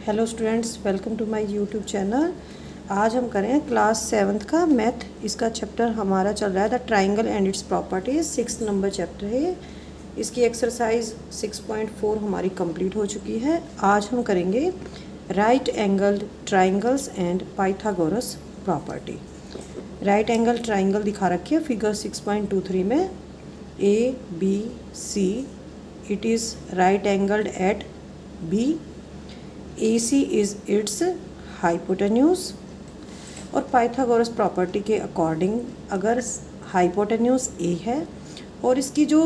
Hello students, welcome to my YouTube channel. आज हम करें क्लास 7th का मैथ। इसका चैप्टर हमारा चल रहा है the triangle and its properties. 6 number chapter है। इसकी एक्सरसाइज 6.4 हमारी कंप्लीट हो चुकी है। आज हम करेंगे right angled triangles and Pythagoras property. Right angle triangle दिखा रखी है फिगर 6.23 में। A B C, it is right angled at B. AC is its hypotenuse। और पाइथागोरस प्रॉपर्टी के अकॉर्डिंग अगर हाइपोटेन्यूज A है और इसकी जो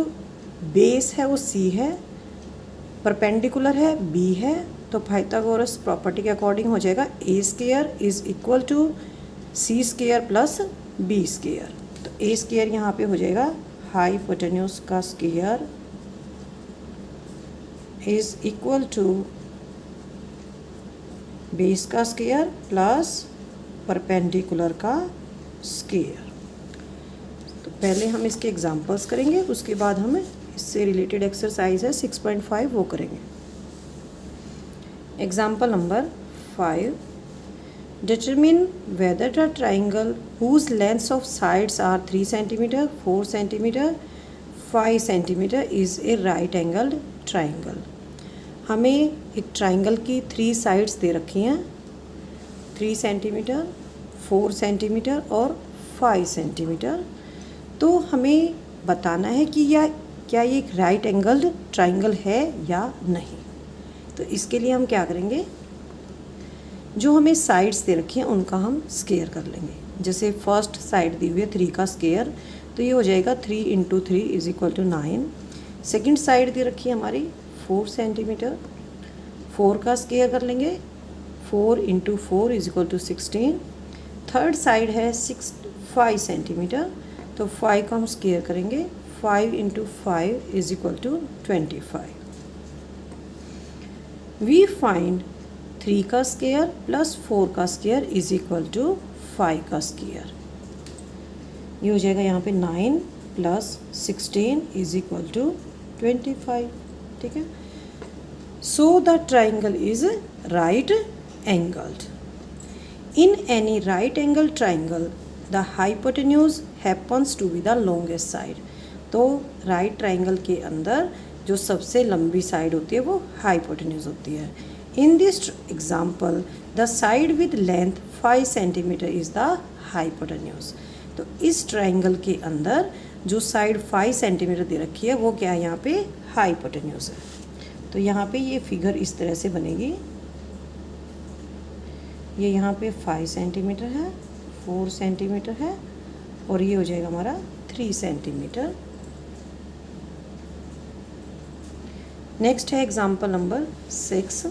बेस है वो C है, परपेंडिकुलर है B है, तो पाइथागोरस प्रॉपर्टी के अकॉर्डिंग हो जाएगा A square is equal to C square plus B square. तो A स्क्वायर यहाँ पे हो जाएगा हाइपोटेन्यूज का square is equal to base का स्क्वायर प्लस परपेंडिकुलर का स्क्वायर। तो पहले हम इसके एग्जांपल्स करेंगे, उसके बाद हम इससे रिलेटेड एक्सरसाइज है 6.5 वो करेंगे। Example number 5, determine whether the triangle whose lengths of sides are 3 centimetre 4 centimetre 5 centimetre is a right angled triangle. हमें एक ट्राइंगल की 3 साइड्स दे रखी हैं, 3 सेंटीमीटर 4 सेंटीमीटर और 5 सेंटीमीटर। तो हमें बताना है कि क्या ये एक राइट एंगल्ड ट्राइंगल है या नहीं। तो इसके लिए हम क्या करेंगे, जो हमें साइड्स दे रखी हैं उनका हम स्क्वायर कर लेंगे। जैसे फर्स्ट साइड दी हुई है 3 का स्क्वायर, तो ये हो जाएगा 3 × 3 is equal to 9। Second side दे रखी है हमारी 4 सेंटीमीटर, 4 का स्क्वायर कर लेंगे, 4 × 4 is equal to 16। Third side है 5 सेंटीमीटर, तो 5 का हम स्क्वायर करेंगे, 5 × 5 is equal to 25। We find 3 का स्क्वायर प्लस 4 का स्क्वायर इज इक्वल टू 5 का स्क्वायर। ये हो जाएगा यहाँ पे 9 प्लस 16 इज इक्वल टू 25। ठीक है। So the triangle is right angled. In any right angle triangle the hypotenuse happens to be the longest side. तो राइट ट्राइंगल के अंदर जो सबसे लंबी साइड होती है वो हाइपोटेन्यूज होती है। In this example the side with length 5 centimetre is the hypotenuse. तो इस ट्राइंगल के अंदर जो साइड 5 सेंटीमीटर दे रखी है वो क्या है, यहाँ पे हाइपोटेन्यूज है। तो यहाँ पे ये फिगर इस तरह से बनेगी। ये यहाँ पे 5 सेंटीमीटर है, 4 सेंटीमीटर है और ये हो जाएगा हमारा 3 सेंटीमीटर। नेक्स्ट है एग्जांपल नंबर 6,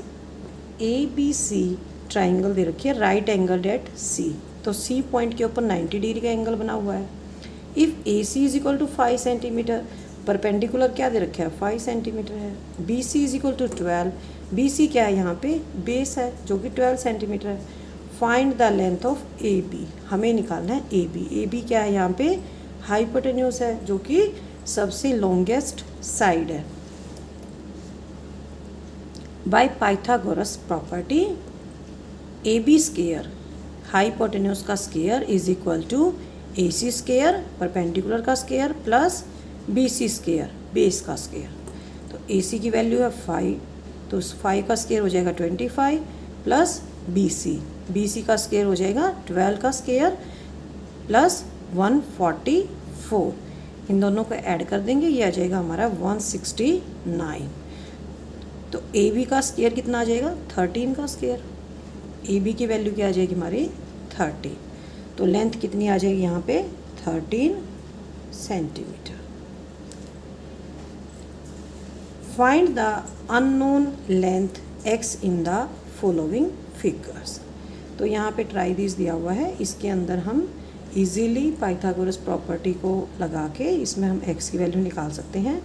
ABC ट्राइंगल दे रखी है राइट एंगल एट C। तो C पॉइंट के ऊपर 90 डिग्री का एंगल बना हुआ है। If AC is equal to 5 centimetre, perpendicular क्या दे रखा है 5 सेंटीमीटर है। BC is equal to 12, BC क्या है यहाँ पे बेस है जो कि 12 सेंटीमीटर है। Find the length of AB, हमें निकालना है AB। AB क्या है यहाँ पे हाइपोटेन्यूज है जो कि सबसे लॉन्गेस्ट साइड है। By Pythagoras property AB square hypotenuse का square is equal to AC square perpendicular का square plus BC square base का स्क्वायर। तो AC की वैल्यू है 5, तो 5 का स्क्वायर हो जाएगा 25 प्लस BC का स्क्वायर हो जाएगा 12 का स्क्वायर प्लस 144। इन दोनों को ऐड कर देंगे, ये आ जाएगा हमारा 169। तो AB का स्क्वायर कितना आ जाएगा 13 का स्क्वायर। AB की वैल्यू क्या आ जाएगी हमारी 30। तो लेंथ कितनी आ जाएगी यहाँ पे 13 centimetre. Find the unknown length x in the following figures. तो यहाँ पे ट्राई दिस दिया हुआ है, इसके अंदर हम इजीली पाइथागोरस प्रॉपर्टी को लगा के इसमें हम x की वैल्यू निकाल सकते हैं।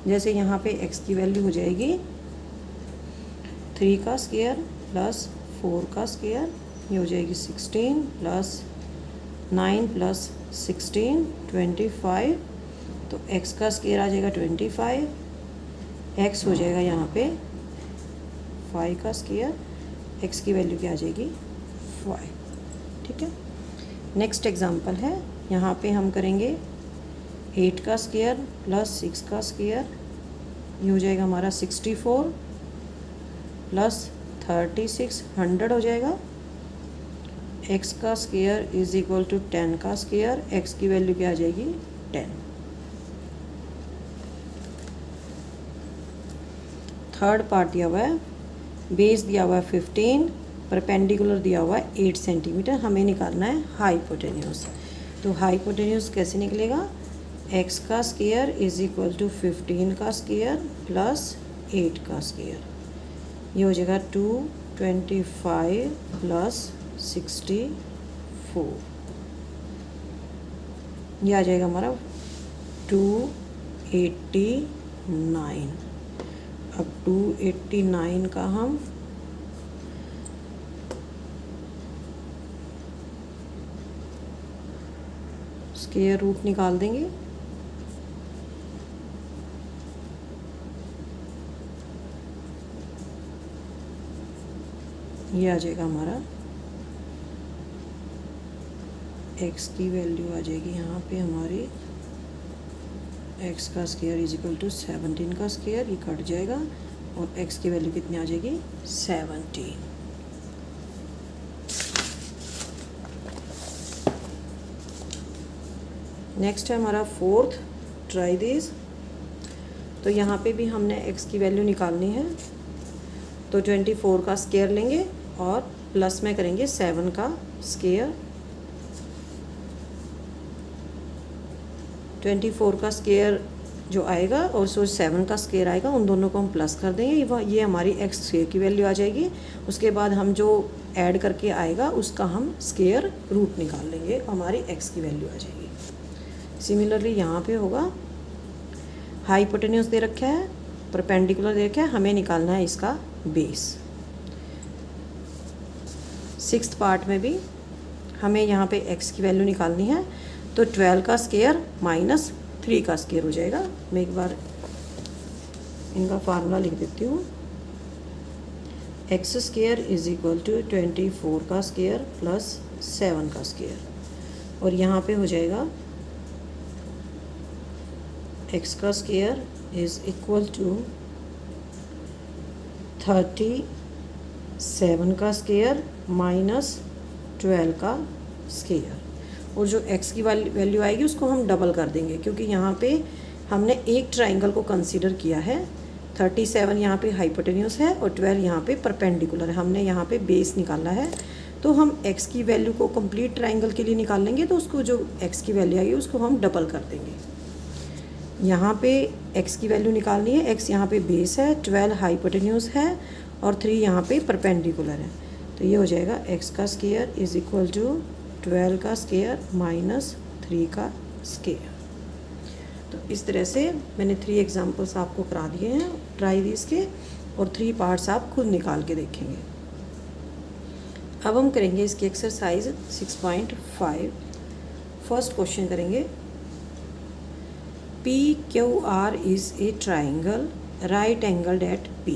जैसे यहाँ पे x की वैल्यू हो जाएगी 3 का स्क्वायर प्लस 4 का स्क्वायर, ये हो जाएगी 16 प्लस 9 प्लस 16 25। तो x का स्क्वायर आ जाएगा 25, x हो जाएगा यहाँ पे 5 का स्क्वायर एक्स की वैल्यू क्या आ जाएगी 5। ठीक है, नेक्स्ट एग्जांपल है, यहाँ पे हम करेंगे 8 का स्क्वायर प्लस 6 का स्क्वायर, ये हो जाएगा हमारा 64 प्लस 36 100 हो जाएगा। एक्स का स्क्वायर इज इक्वल टू 10 का स्क्वायर, एक्स की वैल्यू क्या आ जाएगी 10। थर्ड पार्ट दिया हुआ है, बेस दिया हुआ है 15, परपेंडिकुलर दिया हुआ है 8 सेंटीमीटर, हमें निकालना है हाइपोटेन्यूज। तो हाइपोटेन्यूज कैसे निकलेगा, एक्स का स्क्वायर इज इक्वल टू 15 का स्क्वायर प्लस 8 का स्क्वायर, ये हो जाएगा 225 प्लस 64, ये आ जाएगा हमारा 289। अब 289 का हम स्क्वायर रूट निकाल देंगे। ये आ जाएगा हमारा एक्स की वैल्यू आ जाएगी यहाँ पे हमारी, एक्स का स्क्वायर इज इक्वल टू 17 का स्क्वायर, ये कट जाएगा और एक्स की वैल्यू कितनी आ जाएगी 17। नेक्स्ट है हमारा फोर्थ, ट्राई दिस। तो यहाँ पे भी हमने एक्स की वैल्यू निकालनी है, तो 24 का स्क्वायर लेंगे और प्लस में करेंगे 7 का स्क्वायर। 24 का स्क्वायर जो आएगा और सो 7 का स्क्वायर आएगा, उन दोनों को हम प्लस कर देंगे, ये हमारी एक्स स्क्वायर की वैल्यू आ जाएगी। उसके बाद हम जो ऐड करके आएगा उसका हम स्क्वायर रूट निकाल लेंगे, हमारी एक्स की वैल्यू आ जाएगी। सिमिलरली यहाँ पे होगा, हाइपोटेन्यूज दे रखा है, परपेंडिकुलर दे रखा है, हमें निकालना है इसका बेस। सिक्स्थ पार्ट में भी हमें यहाँ पे एक्स की वैल्यू निकालनी है, तो 12 का स्क्वायर माइनस 3 का स्क्वायर हो जाएगा। मैं एक बार इनका फार्मूला लिख देती हूँ, x square is equal to 24 का स्क्वायर प्लस 7 का स्क्वायर, और यहाँ पे हो जाएगा एक्स का स्क्वायर इज इक्वल टू 37 का स्क्वायर माइनस 12 का स्क्वायर, और जो x की वैल्यू आएगी उसको हम डबल कर देंगे, क्योंकि यहाँ पे हमने एक ट्राइंगल को कंसीडर किया है। 37 यहाँ पे हाइपोटेन्यूज है और 12 यहाँ पे परपेंडिकुलर है, हमने यहाँ पे बेस निकाला है। तो हम x की वैल्यू को कंप्लीट ट्राइंगल के लिए निकाल लेंगे, तो उसको जो x की वैल्यू आएगी उसको हम डबल कर देंगे। यहाँ पे x की वैल्यू निकालनी है, x यहाँ पे बेस है, 12 हाइपोटेन्यूज है और 3 यहाँ पे परपेंडिकुलर है, तो ये हो जाएगा x का स्क्वायर इज इक्वल टू 12 का स्क्वायर माइनस 3 का स्क्वायर। तो इस तरह से मैंने 3 एग्जांपल्स आपको करा दिए हैं ट्राई दिस के, और 3 पार्ट्स आप खुद निकाल के देखेंगे। अब हम करेंगे इसकी एक्सरसाइज 6.5। फर्स्ट क्वेश्चन करेंगे, PQR is a triangle right angled eight P।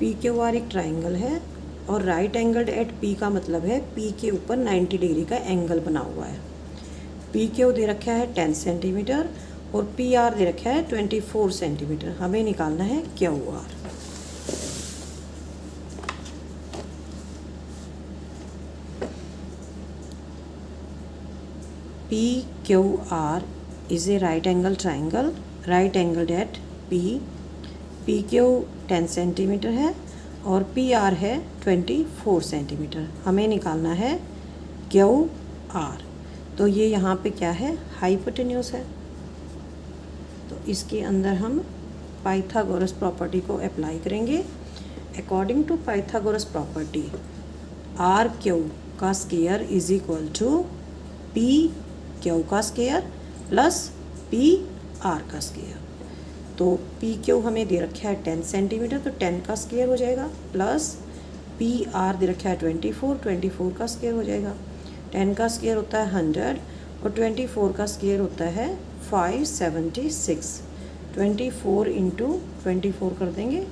PQR एक ट्राइंगल है और राइट एंगल्ड एट P का मतलब है P के ऊपर 90 डिग्री का एंगल बना हुआ है। PQ दे रखा है 10 सेंटीमीटर और PR दे रखा है 24 सेंटीमीटर, हमें निकालना है QR। PQR is a right angle triangle right angled eight P। PQ 10 centimetre है और PR है 24 सेंटीमीटर, हमें निकालना है QR। तो ये यहाँ पे क्या है, हाइपोटेन्यूज है, तो इसके अंदर हम पाइथागोरस प्रॉपर्टी को अप्लाई करेंगे। According to Pythagoras property, RQ का square is equal to PQ का स्क्वायर प्लस PR का स्क्वायर। तो PQ हमें दे रखा है 10 सेंटीमीटर, तो 10 का स्क्वायर हो जाएगा, प्लस PR दे रखा है 24 का स्क्वायर हो जाएगा। 10 का स्क्वायर होता है 100 और 24 का स्क्वायर होता है 576। 24 इंटू 24 कर देंगे,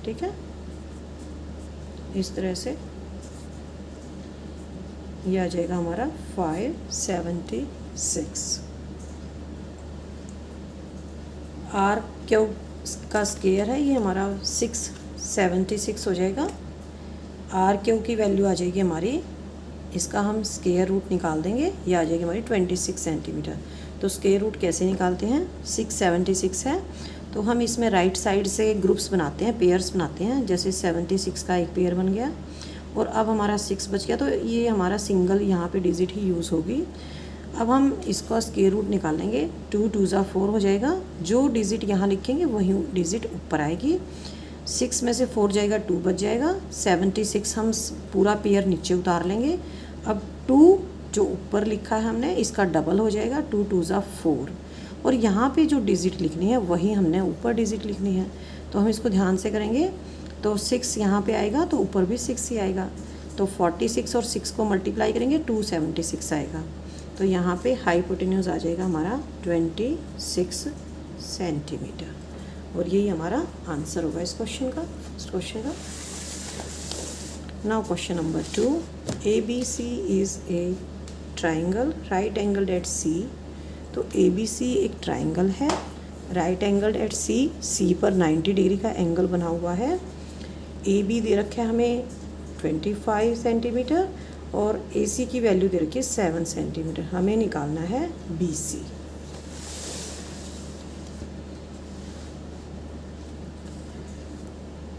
ठीक है, इस तरह से, ये आ जाएगा हमारा 576। आर क्यूब का स्क्वायर है, ये हमारा 676 हो जाएगा। आर क्यूब की वैल्यू आ जाएगी हमारी, इसका हम स्क्वायर रूट निकाल देंगे, ये आ जाएगी हमारी 26 सेंटीमीटर। तो स्क्वायर रूट कैसे निकालते हैं, 676 है तो हम इसमें राइट साइड से ग्रुप्स बनाते हैं, पेयर्स बनाते हैं। जैसे 76 का एक पेयर बन गया और अब हमारा 6 बच गया, तो ये हमारा सिंगल यहाँ पे डिजिट ही यूज़ होगी। अब हम इसका स्क्वायर रूट निकालेंगे, 2 2 ज़ा 4 हो जाएगा। जो डिजिट यहाँ लिखेंगे वही डिजिट ऊपर आएगी। 6 में से 4 जाएगा, 2 बच जाएगा। 76 हम पूरा पेयर नीचे उतार लेंगे। अब 2 जो ऊपर लिखा है हमने, इसका डबल हो जाएगा, 2 2 ज़ा 4। और यहाँ पे जो डिजिट लिखनी है वही हमने ऊपर डिजिट लिखनी है। तो हम इसको ध्यान से करेंगे, तो 6 यहाँ पे आएगा तो ऊपर भी 6 ही आएगा। तो 46 और 6 को मल्टीप्लाई करेंगे, 276 आएगा। तो यहाँ पे हाइपोटेन्यूज आ जाएगा हमारा 26 सेंटीमीटर। और यही हमारा आंसर होगा इस क्वेश्चन का, फर्स्ट क्वेश्चन का। Now question number 2, ABC is a triangle right angled eight C। तो ABC एक ट्राइंगल है राइट एंगल्ड एट C पर 90 डिग्री का एंगल बना हुआ है। AB दे रखा है हमें 25 सेंटीमीटर और AC की वैल्यू दे रखी है 7 सेंटीमीटर। हमें निकालना है BC।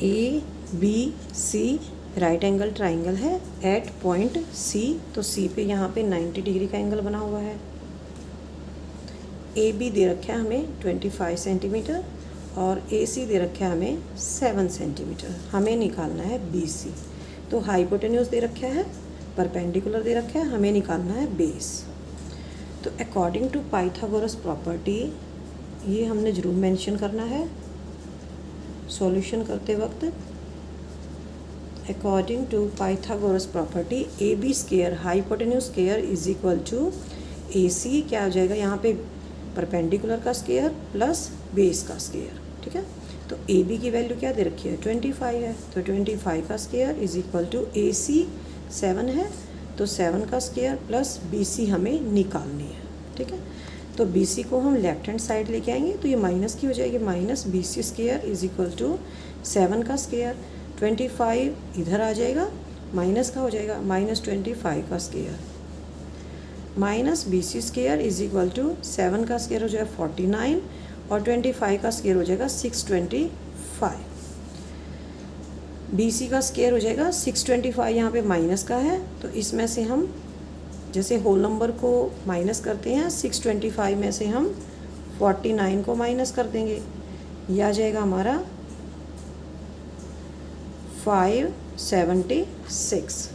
ABC right angle triangle है एट पॉइंट C। तो C पे यहाँ पे 90 डिग्री का एंगल बना हुआ है। AB दे रखा है हमें 25 सेंटीमीटर और AC दे रखा है हमें 7 सेंटीमीटर। हमें निकालना है BC। तो हाइपोटेन्यूज दे रखा है, परपेंडिकुलर दे रखा है, हमें निकालना है बेस। तो अकॉर्डिंग टू पाइथागोरस प्रॉपर्टी, ये हमने ज़रूर मेंशन करना है सॉल्यूशन करते वक्त। According to Pythagoras property, AB square hypotenuse square is equal to AC, क्या हो जाएगा यहाँ पे, परपेंडिकुलर का स्क्वायर प्लस बेस का स्क्वायर। ठीक है, तो AB की वैल्यू क्या दे रखी है, 25 है। तो 25 का square is equal to AC 7 है, तो 7 का स्क्वायर प्लस BC हमें निकालनी है। ठीक है, तो BC को हम लेफ्ट हैंड साइड लेके आएंगे तो ये माइनस की हो जाएगी, minus BC square is equal to 7 का स्क्वायर। 25 इधर आ जाएगा, माइनस का हो जाएगा, माइनस 25 का square minus BC square is equal to 7 का स्क्वायर हो जाएगा 49 और 25 का स्क्वायर हो जाएगा 625। BC का स्क्वायर हो जाएगा 625, यहाँ पे माइनस का है तो इसमें से हम जैसे होल नंबर को माइनस करते हैं, 625 में से हम 49 को माइनस कर देंगे, यह आ जाएगा हमारा 576।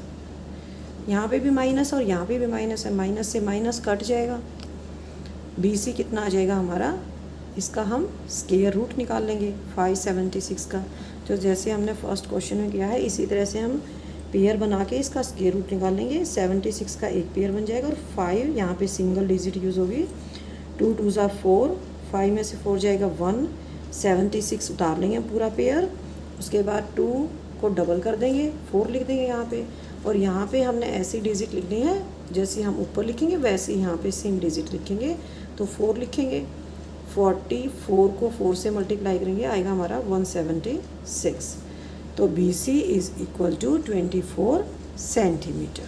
यहाँ पे भी माइनस और यहाँ पे भी माइनस है, माइनस से माइनस कट जाएगा। BC कितना आ जाएगा हमारा, इसका हम स्क्वायर रूट निकाल लेंगे 576 का। तो जैसे हमने फर्स्ट क्वेश्चन में किया है इसी तरह से हम पेयर बना के इसका स्क्वायर रूट निकाल लेंगे। 76 का एक पेयर बन जाएगा और 5 यहाँ पे सिंगल डिजिट यूज़ होगी। 2 2 ज़ा 4, 5 में से 4 जाएगा 1, 76 उतार लेंगे पूरा पेयर। उसके बाद 2 को डबल कर देंगे, 4 लिख देंगे यहाँ पे। और यहाँ पे हमने ऐसी डिजिट लिखनी है जैसे हम ऊपर लिखेंगे वैसे यहाँ पे सेम डिजिट लिखेंगे। तो 4 लिखेंगे, 44 को 4 से मल्टीप्लाई करेंगे, आएगा हमारा 176। तो BC is equal to 24 centimetre.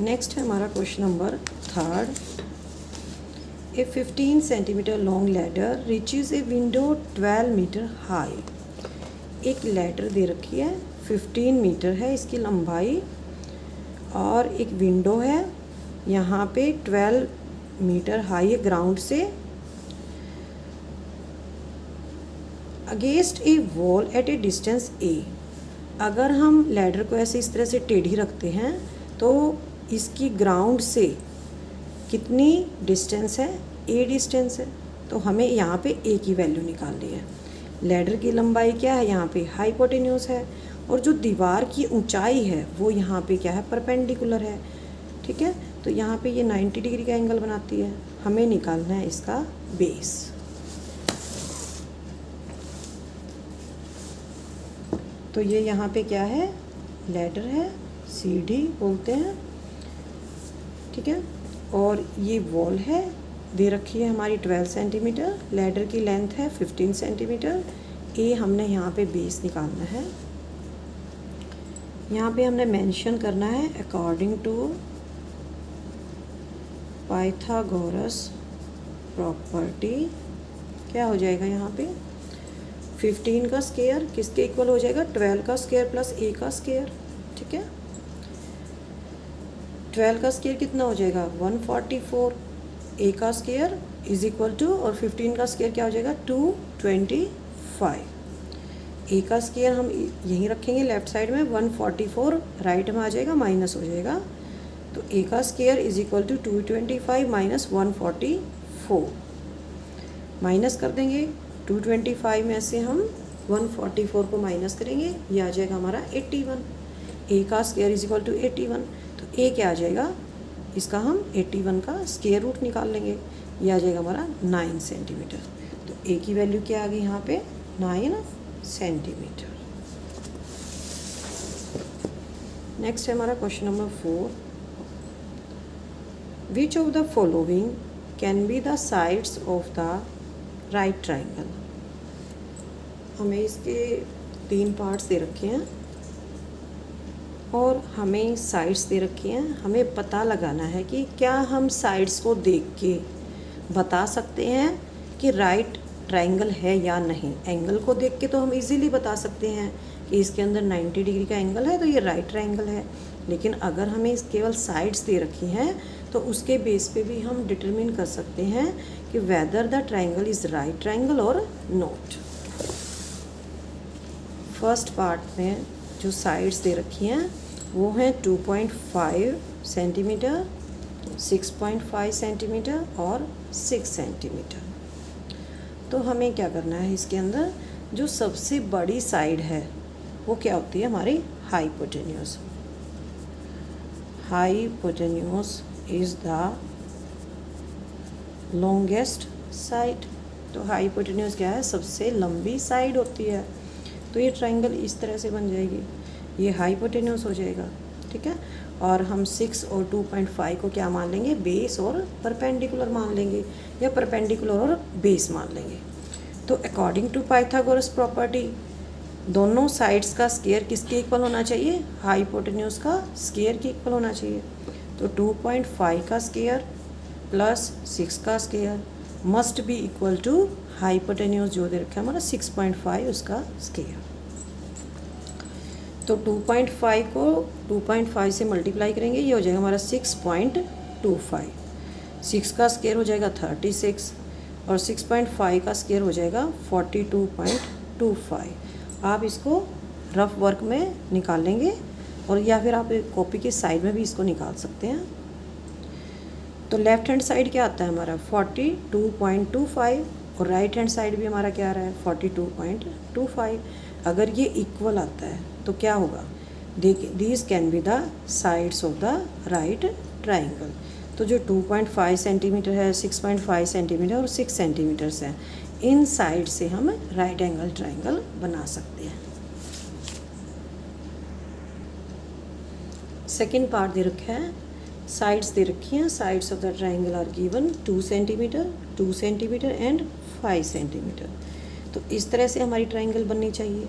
Next है हमारा question number 3। A 15 centimetre long ladder reaches a window 12 metre high. एक लैडर दे रखी है, 15 मीटर है इसकी लंबाई और एक विंडो है यहाँ पे 12 मीटर हाई है ग्राउंड से, against A wall at A distance A। अगर हम लैडर को ऐसे इस तरह से टेढ़ी रखते हैं तो इसकी ग्राउंड से कितनी डिस्टेंस है, A डिस्टेंस है। तो हमें यहाँ पे A की वैल्यू निकालनी है। लैडर की लंबाई क्या है, यहाँ पे हाइपोटेन्यूज है और जो दीवार की ऊंचाई है वो यहाँ पे क्या है, परपेंडिकुलर है। ठीक है, तो यहाँ पे ये 90 डिग्री का एंगल बनाती है। हमें निकालना है इसका बेस। तो ये यहाँ पे क्या है, लैडर है, सीढ़ी बोलते हैं, ठीक है। और ये वॉल है, दे रखी है हमारी 12 सेंटीमीटर, लैडर की लेंथ है 15 सेंटीमीटर। ए हमने यहाँ पे बेस निकालना है। यहाँ पे हमने मेंशन करना है अकॉर्डिंग टू पाइथागोरस प्रॉपर्टी। क्या हो जाएगा यहाँ पे, 15 का स्क्वायर किसके इक्वल हो जाएगा, 12 का स्क्वायर प्लस ए का स्क्वायर, ठीक है। 12 का स्क्वायर कितना हो जाएगा 144, ए का स्क्वायर इज इक्वल टू, और 15 का स्क्वायर क्या हो जाएगा 225। ए का स्क्वायर हम यहीं रखेंगे लेफ्ट साइड में, 144 राइट में आ जाएगा, माइनस हो जाएगा। तो ए का square is equal to 225 minus 144, minus कर देंगे। 225 में से हम 144 को माइनस करेंगे, ये आ जाएगा हमारा 81। ए का स्क्वायर इज इक्वल टू 81, तो ए क्या आ जाएगा, इसका हम 81 का स्क्वायर रूट निकाल लेंगे, ये आ जाएगा हमारा 9 सेंटीमीटर। तो ए की वैल्यू क्या आ गई यहाँ पे 9 सेंटीमीटर। नेक्स्ट है हमारा question number 4, which of the following can be the sides of the right triangle. हमें इसके 3 पार्ट्स दे रखे हैं और हमें साइड्स दे रखी हैं। हमें पता लगाना है कि क्या हम साइड्स को देख के बता सकते हैं कि राइट ट्राइंगल है या नहीं। एंगल को देख के तो हम इजीली बता सकते हैं कि इसके अंदर 90 डिग्री का एंगल है तो ये राइट ट्राइंगल है, लेकिन अगर हमें केवल साइड्स दे रखी हैं तो उसके बेस पे भी हम डिटरमिन कर सकते हैं कि weather the triangle is right triangle और नॉट। फर्स्ट पार्ट में जो साइड्स दे रखी हैं वो हैं 2.5 सेंटीमीटर, 6.5 सेंटीमीटर और 6 सेंटीमीटर। तो हमें क्या करना है, इसके अंदर जो सबसे बड़ी साइड है वो क्या होती है हमारी hypotenuse. Hypotenuse is the longest side. तो हाइपोटेन्यूज क्या है, सबसे लंबी साइड होती है। तो ये ट्राइंगल इस तरह से बन जाएगी, ये हाइपोटेन्यूज हो जाएगा, ठीक है। और हम 6 और 2.5 को क्या मान लेंगे, बेस और परपेंडिकुलर मान लेंगे, या परपेंडिकुलर और बेस मान लेंगे। तो अकॉर्डिंग टू पाइथागोरस प्रॉपर्टी दोनों साइड्स का स्क्वायर किसके इक्वल होना चाहिए, हाइपोटेन्यूज का स्क्वायर के इक्वल होना चाहिए। तो 2.5 का स्क्वायर प्लस 6 का square must be equal to hypotenuse जो दे रखा है हमारा 6.5 उसका स्क्वायर। तो 2.5 को 2.5 से मल्टीप्लाई करेंगे, ये हो जाएगा हमारा 6.25। 6 का स्क्वायर हो जाएगा 36 और 6.5 का स्क्वायर हो जाएगा 42.25। आप इसको रफ वर्क में निकाल लेंगे और या फिर आप कॉपी के साइड में भी इसको निकाल सकते हैं। तो लेफ्ट हैंड साइड क्या आता है हमारा 42.25 और राइट हैंड साइड भी हमारा क्या आ रहा है 42.25। अगर ये इक्वल आता है तो क्या होगा, देखिए these can be the sides of the right triangle. तो जो 2.5 सेंटीमीटर है, 6.5 सेंटीमीटर और 6 सेंटीमीटर है, इन साइड से हम राइट एंगल ट्राइंगल बना सकते हैं। सेकेंड पार्ट दे रखा है, साइड्स दे रखी हैं। Sides of the triangle are given 2 centimetre, 2 centimetre and 5 centimetre. तो इस तरह से हमारी ट्राइंगल बननी चाहिए।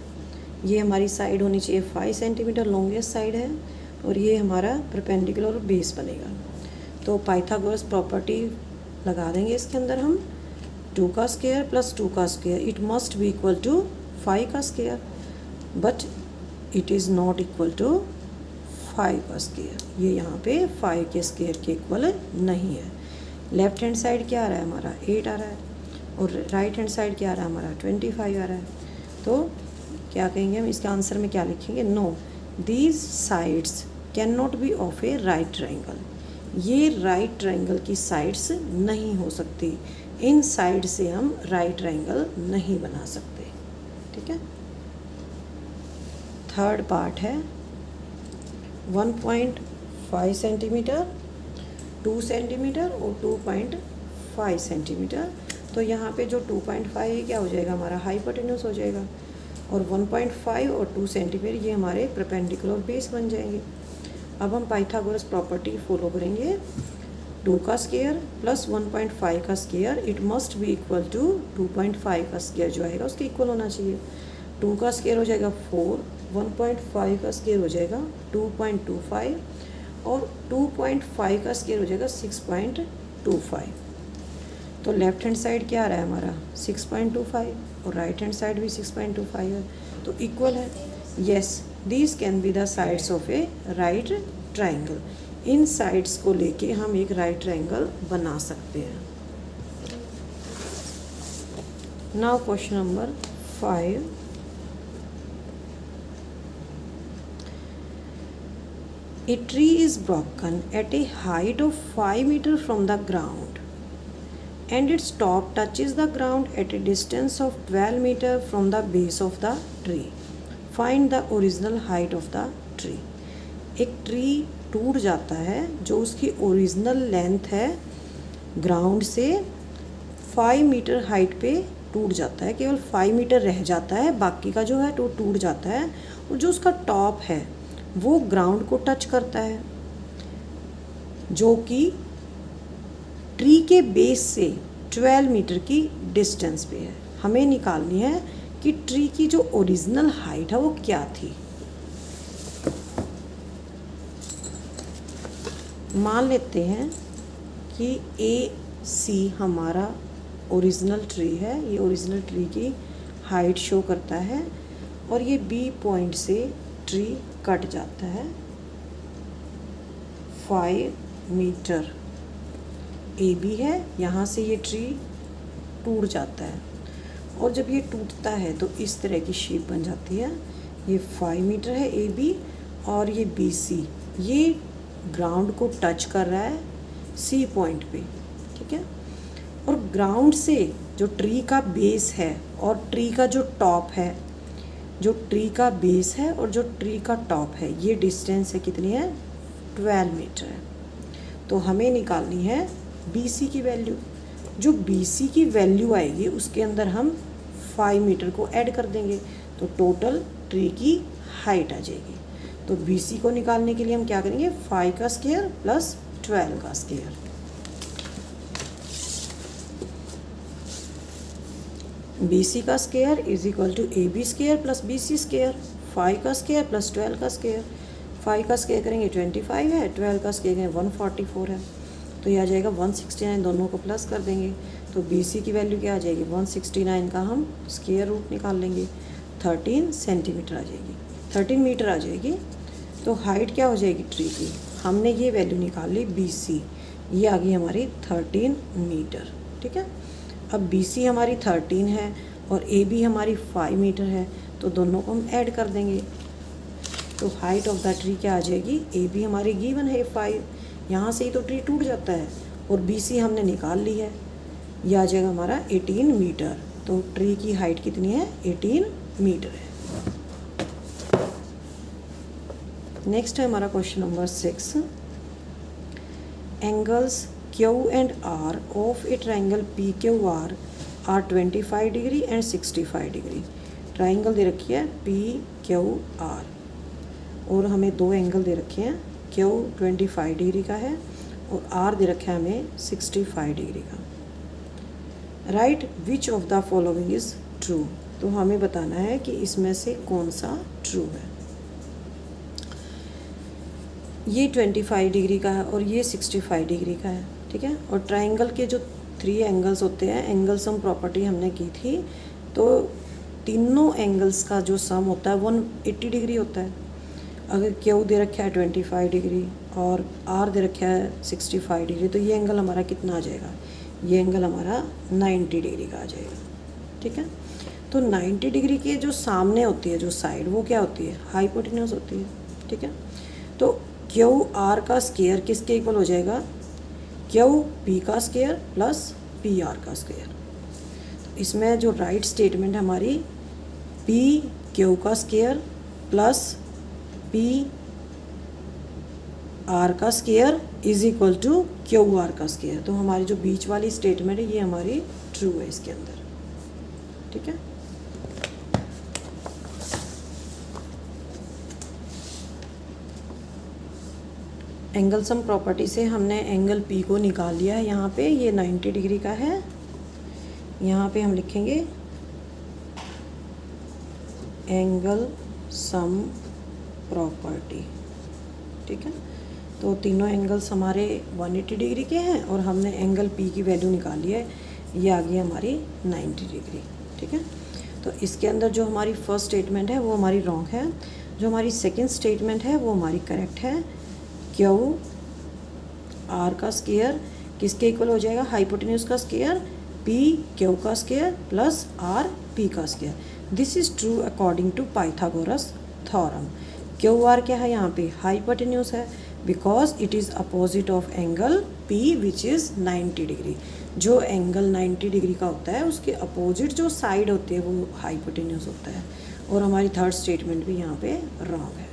ये हमारी साइड होनी चाहिए 5 सेंटीमीटर, लॉन्गेस्ट साइड है, और ये हमारा परपेंडिकुलर बेस बनेगा। तो पाइथागोरस प्रॉपर्टी लगा देंगे इसके अंदर हम, 2 का स्क्वायर प्लस 2 का square it must be equal to 5 का square, but it is not equal to 5 का स्क्वायर। ये यहाँ पे 5 के स्क्वायर के इक्वल नहीं है। लेफ्ट हैंड साइड क्या आ रहा है हमारा 8 आ रहा है और राइट हैंड साइड क्या आ रहा है हमारा 25 आ रहा है। तो क्या कहेंगे हम, इसके आंसर में क्या लिखेंगे, know these sides can not be of a right triangle. ये राइट ट्राइंगल की साइड्स नहीं हो सकती, इन साइड से हम राइट ट्राइंगल नहीं बना सकते, ठीक है। थर्ड पार्ट है 1.5 सेंटीमीटर, 2 सेंटीमीटर और 2.5 सेंटीमीटर। तो यहाँ पे जो 2.5 क्या हो जाएगा हमारा हाइपोटेन्यूज हो जाएगा। और 1.5 और 2 सेंटीमीटर ये हमारे परपेंडिकुलर बेस बन जाएंगे। अब हम पाइथागोरस प्रॉपर्टी फॉलो करेंगे। 2 का स्क्वायर प्लस 1.5 का square it must be equal to 2.5 का स्क्वायर जो आएगा उसके इक्वल होना चाहिए। 2 का स्क्वायर हो जाएगा 4, 1.5 का स्क्वायर हो जाएगा 2.25 और 2.5 का स्क्वायर हो जाएगा 6.25। तो लेफ्ट हैंड साइड क्या आ रहा है हमारा 6.25 और राइट हैंड साइड भी 6.25 है, तो इक्वल है। Yes, these can be the sides of a right triangle. In sides को लेके हम एक राइट ट्राइंगल बना सकते हैं। Now question number 5। A tree is broken at a height of 5 meters from the ground and its top touches the ground at a distance of 12 meters from the base of the tree. Find the original height of the tree. एक tree टूट जाता है जो उसकी original length है ground से 5 metre height पे टूट जाता है, केवल 5 मीटर रह जाता है, बाकी का जो है तो टूट जाता है। और जो उसका टॉप है वो ग्राउंड को टच करता है, जो कि ट्री के बेस से 12 मीटर की डिस्टेंस पे है। हमें निकालनी है कि ट्री की जो ओरिजिनल हाइट है वो क्या थी। मान लेते हैं कि AC हमारा ओरिजिनल ट्री है, ये ओरिजिनल ट्री की हाइट शो करता है और ये B पॉइंट से ट्री कट जाता है 5 मीटर। AB है, यहाँ से ये ट्री टूट जाता है और जब ये टूटता है तो इस तरह की शेप बन जाती है। ये 5 मीटर है AB और ये BC, ये ग्राउंड को टच कर रहा है C पॉइंट पे, ठीक है। और ग्राउंड से जो ट्री का बेस है और ट्री का जो टॉप है, जो ट्री का बेस है और जो ट्री का टॉप है, ये डिस्टेंस है कितनी है 12 मीटर है। तो हमें निकालनी है BC की वैल्यू। जो BC की वैल्यू आएगी उसके अंदर हम 5 मीटर को ऐड कर देंगे तो टोटल ट्री की हाइट आ जाएगी। तो BC को निकालने के लिए हम क्या करेंगे 5 का स्क्वायर प्लस 12 का स्क्वायर। BC का square is equal to AB square plus BC square. 5 का स्क्वायर प्लस 12 का स्क्वायर। 5 का स्क्वायर करेंगे 25 है, 12 का स्क्वायर करेंगे 144 है, तो ये आ जाएगा 169। दोनों को प्लस कर देंगे तो BC की वैल्यू क्या आ जाएगी 169 का हम स्क्वायर रूट निकाल लेंगे, 13 सेंटीमीटर आ जाएगी, 13 मीटर आ जाएगी। तो हाइट क्या हो जाएगी ट्री की, हमने ये वैल्यू निकाल ली BC, ये आ गई हमारी 13 मीटर, ठीक है। अब BC हमारी 13 है और AB हमारी 5 मीटर है, तो दोनों को हम ऐड कर देंगे तो हाइट ऑफ द ट्री क्या आ जाएगी। AB हमारी गिवन है 5, यहाँ से ही तो ट्री टूट जाता है, और BC हमने निकाल ली है, यह आ जाएगा हमारा 18 मीटर। तो ट्री की हाइट कितनी है 18 मीटर है। नेक्स्ट है हमारा question number 6। Angles Q and R of a triangle PQR are 25 degree and 65 degree. Triangle दे रखी है PQR और हमें दो एंगल दे रखे हैं, Q 25 डिग्री का है और R दे रखा है हमें 65 डिग्री का। Right which of the following is true. तो हमें बताना है कि इसमें से कौन सा ट्रू है। ये 25 डिग्री का है और ये 65 डिग्री का है, ठीक है। और ट्राइंगल के जो 3 एंगल्स होते हैं, एंगल सम प्रॉपर्टी हमने की थी, तो तीनों एंगल्स का जो सम होता है 180 डिग्री होता है। अगर Q दे रखा है 25 डिग्री और R दे रखा है 65 डिग्री, तो ये एंगल हमारा कितना आ जाएगा, ये एंगल हमारा 90 डिग्री का आ जाएगा, ठीक है। तो 90 डिग्री के जो सामने होती है जो साइड, वो क्या होती है हाइपोटेन्यूज होती है, ठीक है। तो QR का स्क्वायर किसके इक्वल हो जाएगा, QP का स्क्वायर प्लस PR का स्क्वायर। तो इसमें जो राइट स्टेटमेंट है हमारी PQ का स्क्वायर प्लस PR का square is equal to QR का स्क्वायर। तो हमारी जो बीच वाली स्टेटमेंट है ये हमारी ट्रू है इसके अंदर, ठीक है। एंगल सम प्रॉपर्टी से हमने एंगल पी को निकाल लिया है। यहाँ पे ये 90 डिग्री का है। यहाँ पे हम लिखेंगे एंगल सम प्रॉपर्टी, ठीक है। तो तीनों एंगल्स हमारे 180 डिग्री के हैं और हमने एंगल पी की वैल्यू निकाली है, ये आ गई हमारी 90 डिग्री, ठीक है। तो इसके अंदर जो हमारी फर्स्ट स्टेटमेंट है वो हमारी रॉन्ग है, जो हमारी सेकंड स्टेटमेंट है वो हमारी करेक्ट है। क्यू आर का स्क्वायर किसके इक्वल हो जाएगा, हाइपोटेन्यूज का स्क्वायर पी क्यू का स्क्वायर प्लस आर पी का square. This is true according to Pythagoras theorem. Q R क्या है, यहाँ पे हाइपोटेन्यूज है, because it is opposite of angle P which is 90 degree. जो एंगल 90 डिग्री का होता है उसके अपोजिट जो साइड होती है वो हाइपोटेन्यूज होता है। और हमारी थर्ड स्टेटमेंट भी यहाँ पे रॉन्ग है।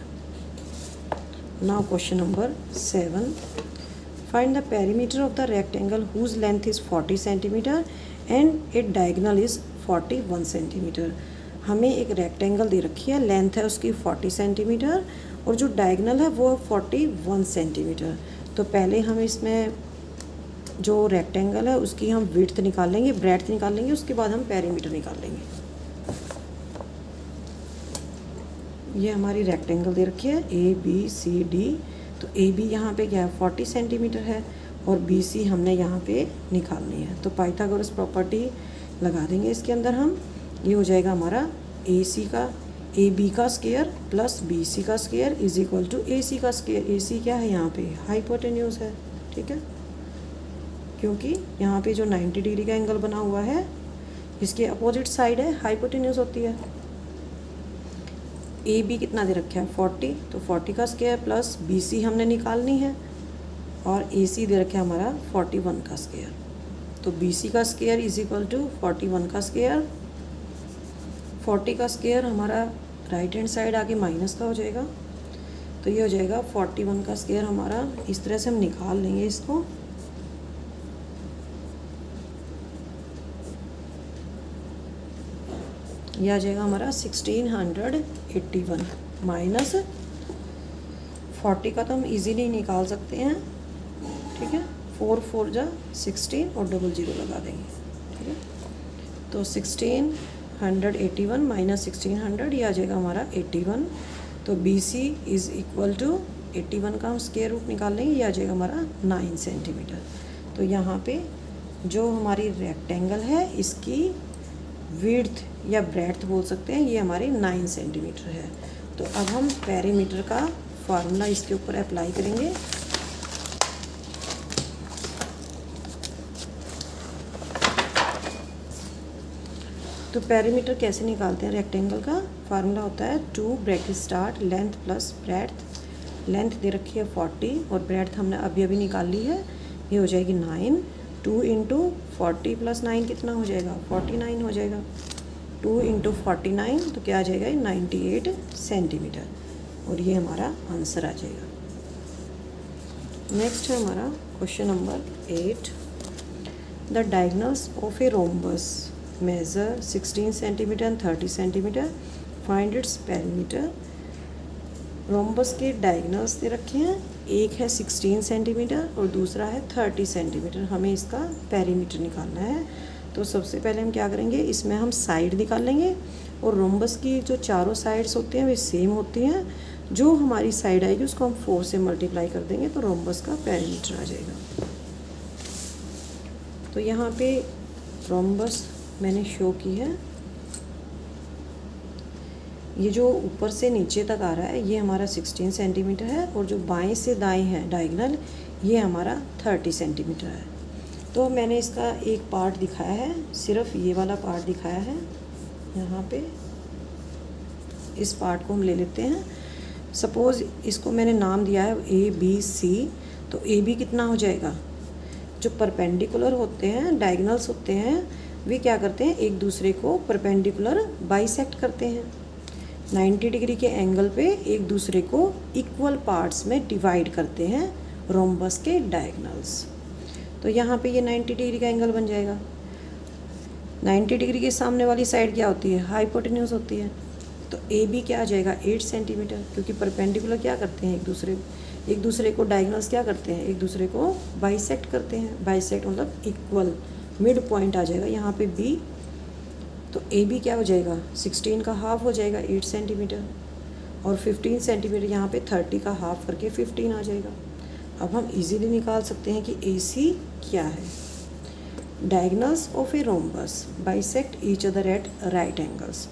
Now question number 7, find the perimeter of the rectangle whose length is 40 centimetre and it diagonal is 41 centimetre. हमें एक रेक्टेंगल दे रखी है, लेंथ है उसकी 40 सेंटीमीटर और जो डायगोनल है वो 41 सेंटीमीटर। तो पहले हम इसमें जो रेक्टेंगल है उसकी हम विड्थ निकाल लेंगे, ब्रेड्थ निकाल लेंगे, उसके बाद हम पेरीमीटर निकाल लेंगे। ये हमारी रेक्टेंगल दे रखी है ए बी सी डी। तो ए बी यहाँ पे क्या है 40 सेंटीमीटर है और बी सी हमने यहाँ पे निकालनी है। तो पाइथागोरस प्रॉपर्टी लगा देंगे इसके अंदर हम। ये हो जाएगा हमारा ए सी का ए बी का स्क्वायर प्लस बी सी का square is equal to A C का स्क्वायर। ए सी क्या है यहाँ पे हाइपोटेन्यूज है, ठीक है, क्योंकि यहाँ पे जो 90 डिग्री का एंगल बना हुआ है इसके अपोजिट साइड है, हाइपोटेन्यूज होती है। ए बी कितना दे रखा है 40, तो 40 का स्क्वायर प्लस बी सी हमने निकालनी है और ए सी दे रखा है हमारा 41 का स्क्वायर। तो बी सी का स्क्वायर इज इक्वल टू 41 का स्क्वायर। 40 का स्क्वायर हमारा राइट हैंड साइड आके माइनस का हो जाएगा, तो ये हो जाएगा 41 का स्क्वायर हमारा। इस तरह से हम निकाल लेंगे इसको। यह आ जाएगा हमारा 1681 माइनस 40 का तो हम इजीली निकाल सकते हैं, ठीक है। 4 4 जा 16 और 00 लगा देंगे, ठीक है। तो 1681 माइनस 1600 ये आ जाएगा हमारा 81। तो B C is equal to 81 का हम स्क्वायर रूट निकाल लेंगे, ये आ जाएगा हमारा 9 सेंटीमीटर। तो यहाँ पे जो हमारी रेक्टेंगल है इसकी विड्थ या ब्रेड्थ बोल सकते हैं, ये हमारी 9 सेंटीमीटर है। तो अब हम पेरीमीटर का फार्मूला इसके ऊपर अप्लाई करेंगे। तो पेरीमीटर कैसे निकालते हैं रेक्टेंगल का, फार्मूला होता है 2 bracket start length plus breadth. Length दे रखी है 40 और ब्रेड्थ हमने अभी अभी निकाल ली है, ये हो जाएगी 9। 2 इंटू 40 प्लस 9 कितना हो जाएगा 49 हो जाएगा। 2 इंटू 49 तो क्या आ जाएगा 98 सेंटीमीटर और ये हमारा आंसर आ जाएगा। नेक्स्ट है हमारा question number 8, the diagonals of a rhombus measure 16 centimetre and 30 centimetre, find its perimeter. Rhombus के डायगोनल्स दे रखे हैं, एक है 16 सेंटीमीटर और दूसरा है 30 सेंटीमीटर। हमें इसका पेरीमीटर निकालना है। तो सबसे पहले हम क्या करेंगे, इसमें हम साइड निकाल लेंगे और रोम्बस की जो चारों साइड्स होती हैं वे सेम होती हैं। जो हमारी साइड आएगी उसको हम 4 से मल्टीप्लाई कर देंगे तो रोम्बस का पेरीमीटर आ जाएगा। तो यहाँ पे रोम्बस मैंने शो की है, ये जो ऊपर से नीचे तक आ रहा है ये हमारा 16 सेंटीमीटर है और जो बाएं से दाएं है डायगोनल ये हमारा 30 सेंटीमीटर है। तो मैंने इसका एक पार्ट दिखाया है, सिर्फ ये वाला पार्ट दिखाया है यहाँ पे। इस पार्ट को हम ले लेते हैं। सपोज़ इसको मैंने नाम दिया है ए बी सी। तो ए बी कितना हो जाएगा, जो परपेंडिकुलर होते हैं डायगोनल्स होते हैं वे क्या करते हैं एक दूसरे को परपेंडिकुलर बाइसेक्ट करते हैं। 90 डिग्री के एंगल पे एक दूसरे को इक्वल पार्ट्स में डिवाइड करते हैं रोम्बस के डायगोनल्स। तो यहाँ पे ये 90 डिग्री का एंगल बन जाएगा। 90 डिग्री के सामने वाली साइड क्या होती है हाइपोटेन्यूज होती है। तो ए बी क्या आ जाएगा 8 सेंटीमीटर, क्योंकि परपेंडिकुलर क्या करते हैं एक दूसरे एक दूसरे को डायगोनल्स क्या करते हैं, एक दूसरे को बाइसेक्ट करते हैं। बाइसेक्ट मतलब इक्वल, मिड पॉइंट आ जाएगा यहाँ पे बी, तो ए बी क्या हो जाएगा 16 का हाफ हो जाएगा 8 सेंटीमीटर, और 15 सेंटीमीटर यहाँ पे 30 का हाफ करके 15 आ जाएगा। अब हम इजीली निकाल सकते हैं कि ए सी क्या है। Diagonals of a rhombus bisect each other at right angles.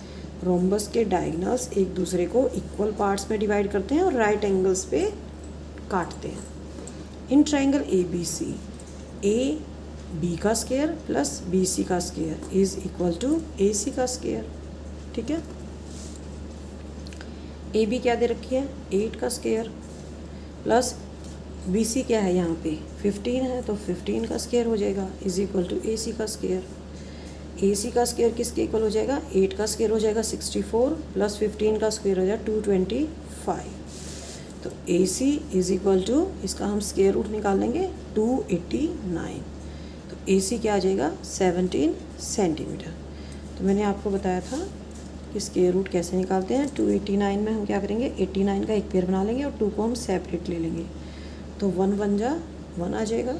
Rhombus के डायगोनल्स एक दूसरे को इक्वल पार्ट्स में डिवाइड करते हैं और राइट एंगल्स पे काटते हैं। In triangle A B C, A B का स्क्वायर प्लस बी सी का square is equal to A C का स्क्वायर। ठीक है, ए बी क्या दे रखी है 8 का स्क्वायर, प्लस बी सी क्या है यहाँ पे 15 है, तो 15 का स्क्वायर हो जाएगा is equal to A C का स्क्वायर। ए सी का स्क्वायर किसके इक्वल हो जाएगा 8 का स्क्वायर हो जाएगा 64, प्लस 15 का स्क्वायर हो जाएगा 225। तो ए सी इज इक्वल टू, इसका हम स्क्वायर रूट निकाल लेंगे 289। तो ए सी क्या आ जाएगा 17 सेंटीमीटर। तो मैंने आपको बताया था कि स्क्वायर रूट कैसे निकालते हैं। 289 में हम क्या करेंगे 89 का एक पेयर बना लेंगे और 2 को हम सेपरेट ले लेंगे, तो 1 बन जा 1 आ जाएगा,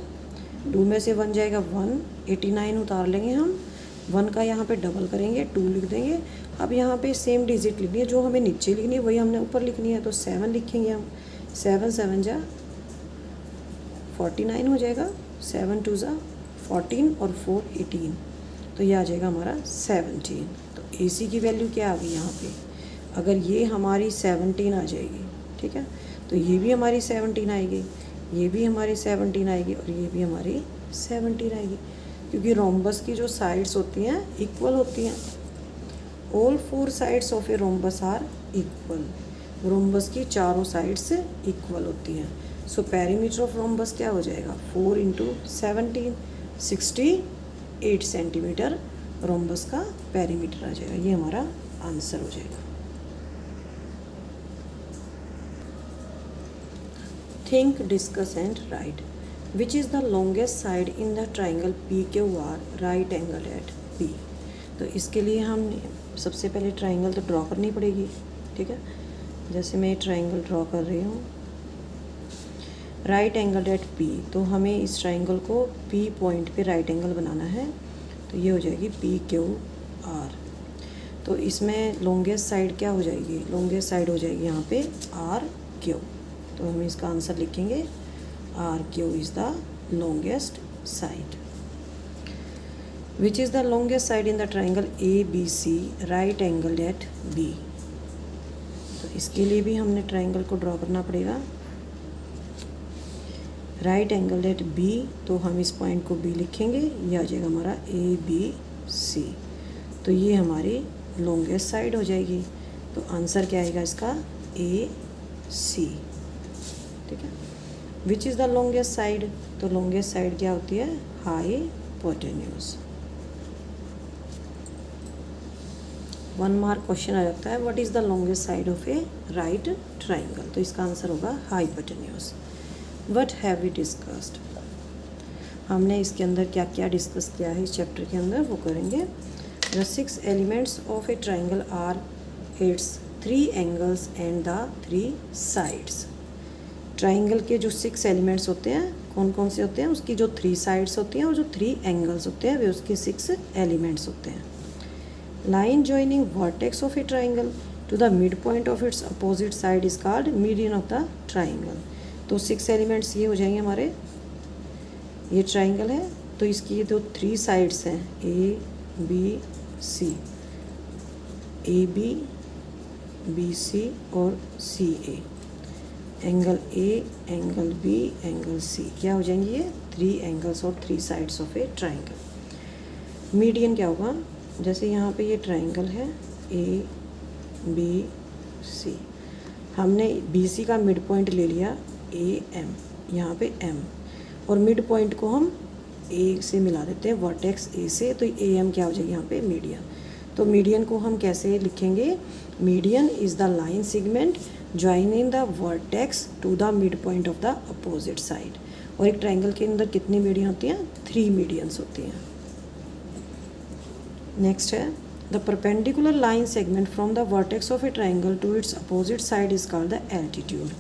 2 में से 1 जाएगा 1, 89 उतार लेंगे हम, 1 का यहाँ पे डबल करेंगे 2 लिख देंगे। अब यहाँ पे सेम डिजिट लिखनी है, जो हमें नीचे लिखनी है वही हमने ऊपर लिखनी है, तो 7 लिखेंगे हम, 7 7 जा 49 हो जाएगा, 7 2 जा 14 और 4 18, तो ये आ जाएगा हमारा 17। तो ए सी की वैल्यू क्या आ गई यहाँ पे, अगर ये हमारी 17 आ जाएगी, ठीक है, तो ये भी हमारी 17 आएगी, ये भी हमारी 17 आएगी और ये भी हमारी 17 आएगी, क्योंकि रोम्बस की जो साइड्स होती हैं इक्वल होती हैं। All 4 sides of a rhombus are equal. Rhombus की चारों साइड्स इक्वल होती हैं। सो पेरीमीटर ऑफ रोम्बस क्या हो जाएगा 4 × 17, 68 सेंटीमीटर रोम्बस का पेरीमीटर आ जाएगा। ये हमारा आंसर हो जाएगा। Think, discuss and write. Which is the longest side in the triangle P Q R right angle at P. तो इसके लिए हम सबसे पहले ट्राइंगल तो ड्रॉ करनी पड़ेगी। ठीक है, जैसे मैं ट्राइंगल ड्रॉ कर रही हूँ राइट एंगल एट पी, तो हमें इस ट्राइंगल को पी पॉइंट पे राइट एंगल बनाना है, तो ये हो जाएगी पी क्यू आर। तो इसमें लॉन्गेस्ट साइड क्या हो जाएगी, लॉन्गेस्ट साइड हो जाएगी यहाँ पे आर क्यू। तो हम इसका आंसर लिखेंगे R Q is the longest side. Which is the longest side in the triangle A B C right angle at B. तो इसके लिए भी हमने ट्राइंगल को ड्रॉ करना पड़ेगा। राइट एंगल एट बी, तो हम इस पॉइंट को बी लिखेंगे, ये आ जाएगा हमारा ए बी सी। तो ये हमारी लॉन्गेस्ट साइड हो जाएगी। तो आंसर क्या आएगा इसका ए सी। ठीक है, विच इज़ द लॉन्गेस्ट साइड, तो लॉन्गेस्ट साइड क्या होती है हाइपोटेन्यूज। 1 मार्क क्वेश्चन आ जाता है what is the longest side of a right triangle, तो इसका आंसर होगा hypotenuse. What have we discussed, हमने इसके अंदर क्या क्या डिस्कस किया है इस चैप्टर के अंदर वो करेंगे। The 6 elements of a triangle are its 3 angles and the 3 sides. Triangle के जो 6 एलिमेंट्स होते हैं कौन कौन से होते हैं, उसकी जो 3 साइड्स होती हैं और जो 3 एंगल्स होते हैं वे उसके 6 एलिमेंट्स होते हैं। Line joining vertex of a triangle to the mid point of its opposite side is called median of the triangle. तो 6 एलिमेंट्स ये हो जाएंगे हमारे, ये ट्राइंगल है तो इसकी जो 3 साइड्स हैं A B C, A B B C और C A, angle A angle B angle C, क्या हो जाएंगे ये 3 एंगल्स और 3 sides of a triangle. Median क्या होगा, जैसे यहाँ पे ये ट्राइंगल है ए बी सी, हमने बी सी का मिड पॉइंट ले लिया ए एम, यहाँ पे एम, और मिड पॉइंट को हम ए से मिला देते हैं वर्टेक्स ए से, तो ए एम क्या हो जाएगी यहाँ पे मीडियन। तो मीडियन को हम कैसे लिखेंगे, median is the line segment joining the vertex to the mid point of the opposite side. और एक ट्राइंगल के अंदर कितनी मीडियन होती हैं 3 मीडियंस होती हैं। नेक्स्ट है the perpendicular line segment from the vertex of a triangle to its opposite side is called the altitude.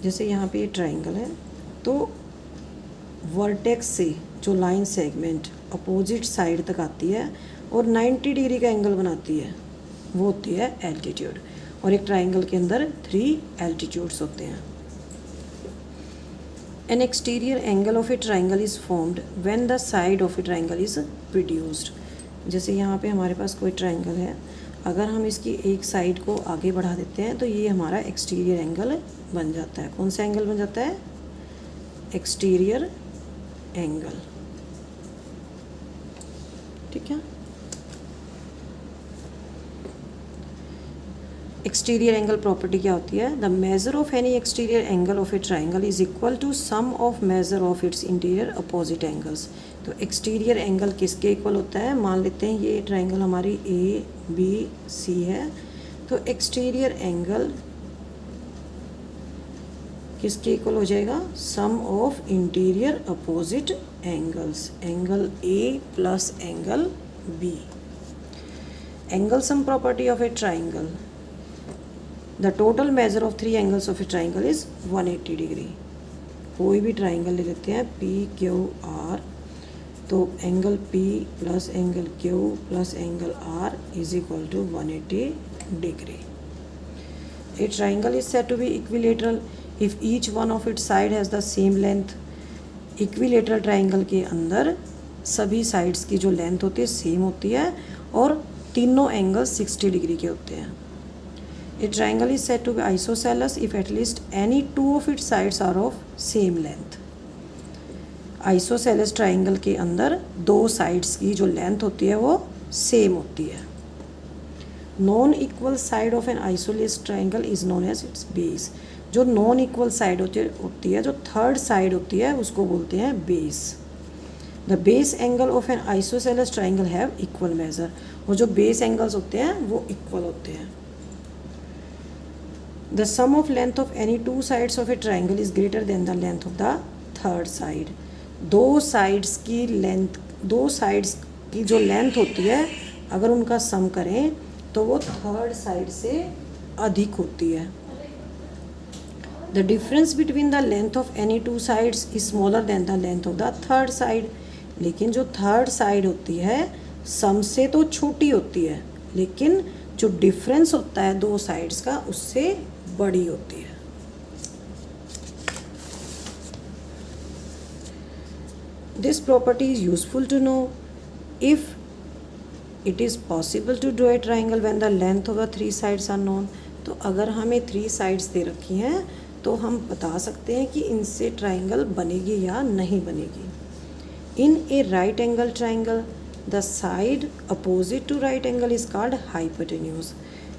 जैसे यहाँ पे ये ट्राइंगल है, तो वर्टेक्स से जो लाइन सेगमेंट अपोजिट साइड तक आती है और 90 डिग्री का एंगल बनाती है, वो होती है एल्टीट्यूड। और एक ट्राइंगल के अंदर 3 एल्टीट्यूड्स होते हैं। N exterior angle of a triangle is formed when the side of a triangle is produced. जैसे यहाँ पे हमारे पास कोई ट्राइंगल है, अगर हम इसकी एक साइड को आगे बढ़ा देते हैं तो ये हमारा एक्सटीरियर एंगल बन जाता है। कौन सा एंगल बन जाता है? Exterior angle. ठीक है। एक्सटीरियर एंगल प्रॉपर्टी क्या होती है? The measure of any exterior angle of a triangle is equal to sum of measure of its interior opposite angles. तो एक्सटीरियर एंगल किसके इक्वल होता है? मान लेते हैं ये ट्राइंगल हमारी ABC है, तो एक्सटीरियर एंगल किसके इक्वल हो जाएगा? Sum of interior opposite angles, angle A plus angle B। Angle sum property of a triangle, the total measure of 3 angles of a triangle is 180 degree. कोई भी triangle ले लेते हैं PQR, तो angle P plus angle Q plus angle R is equal to 180 degree. A triangle is said to be equilateral if each one of its side has the same length. Equilateral triangle के अंदर सभी sides की जो length होती है same होती है और तीनों एंगल 60 डिग्री के होते हैं। A triangle is said to be isosceles if at least any 2 of its sides are of same length. Isosceles triangle के अंदर 2 sides की जो length होती है वो same होती है। Non equal side of an isosceles triangle is known as its base. जो non equal side होती है, जो third side होती है, उसको बोलते हैं base. The base angle of an isosceles triangle have equal measure. और जो base angles होते हैं वो equal होते हैं। The sum of length of any 2 sides of a triangle is greater than the length of the third side. दो sides की जो लेंथ होती है, अगर उनका सम करें तो वो थर्ड साइड से अधिक होती है। The difference between the length of any 2 sides is smaller than the length of the third side. लेकिन जो थर्ड साइड होती है सम से तो छोटी होती है, लेकिन जो डिफरेंस होता है 2 साइड्स का उससे बड़ी होती है। This property is useful to know if it is possible to draw a triangle when the length of the 3 sides are known. तो अगर हमें 3 साइड्स दे रखी हैं तो हम बता सकते हैं कि इनसे ट्राइंगल बनेगी या नहीं बनेगी। In a right angle triangle, the side opposite to right angle is called hypotenuse.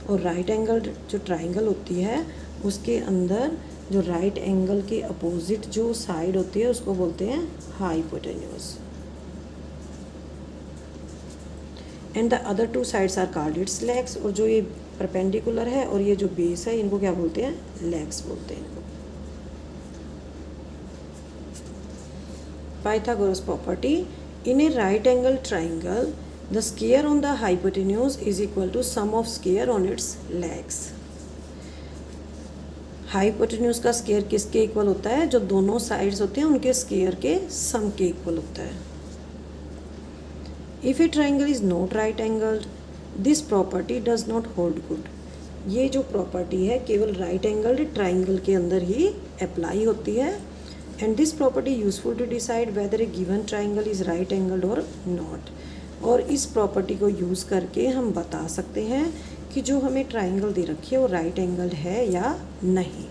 और राइट एंगल जो ट्राइंगल होती है उसके अंदर जो राइट एंगल के अपोजिट जो साइड होती है उसको बोलते हैं hypotenuse. And the other 2 sides are called its legs. और जो ये परपेंडिकुलर है और ये जो बेस है इनको क्या बोलते हैं? लेग्स बोलते हैं इनको। Pythagoras property, in A right angle triangle the square on the hypotenuse is equal to sum of square on its legs. Hypotenuse का स्केयर किसके इक्वल होता है? जो दोनों साइड्स होते हैं उनके स्केयर के सम के इक्वल होता है। If A triangle is not right angled, this property does not hold good. ये जो प्रॉपर्टी है केवल राइट एंगल्ड ट्राइंगल के अंदर ही अप्लाई होती है। And this property useful to decide whether a given triangle is right angled और not. और इस प्रॉपर्टी को यूज़ करके हम बता सकते हैं कि जो हमें ट्राइंगल दे रखी है वो राइट एंगल्ड है या नहीं।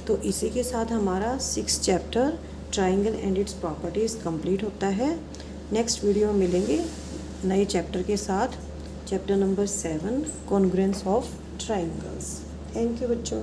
तो इसी के साथ हमारा 6th chapter triangle and it's properties complete होता है। नेक्स्ट वीडियो में मिलेंगे नए चैप्टर के साथ, chapter number 7 congruence of triangles. Thank you बच्चों।